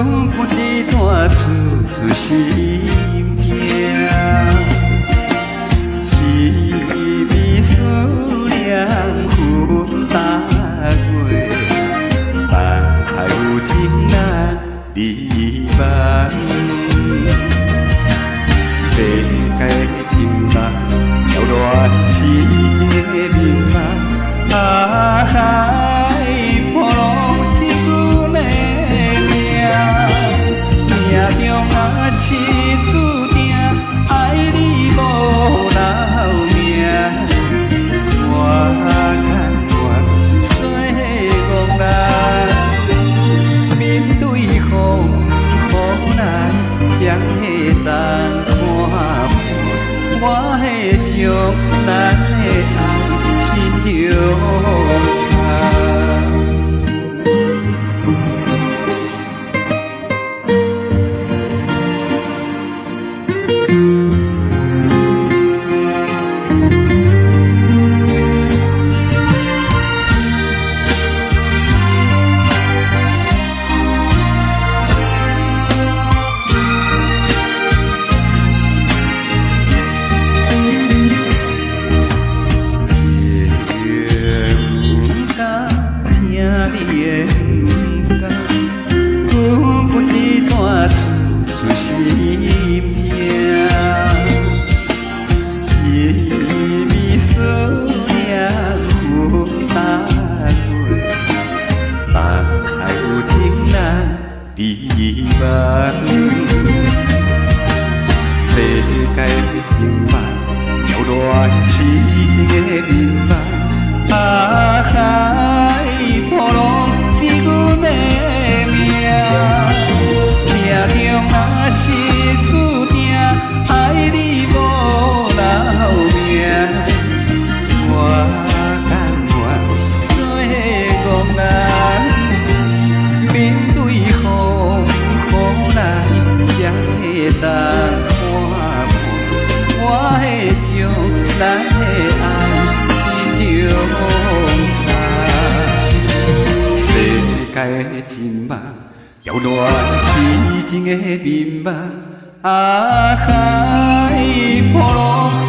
骨一段处心情，凄迷思念分大月，但还有情人离别。世界停漫，扰乱世界迷茫，海波浪是阮的命，命中啊是注定，爱你无留名。我甘愿做憨人，面对风雨来，向下当。我会将咱的爱心中藏。离别，世界情漫，扰乱痴情的迷茫。海波浪是阮的命，命中若是注定，爱你无留名。我甘愿做憨人，面对风雨来，向下当看破。我会将咱的爱心中藏。世界真梦，扰乱痴情的迷茫。海波浪。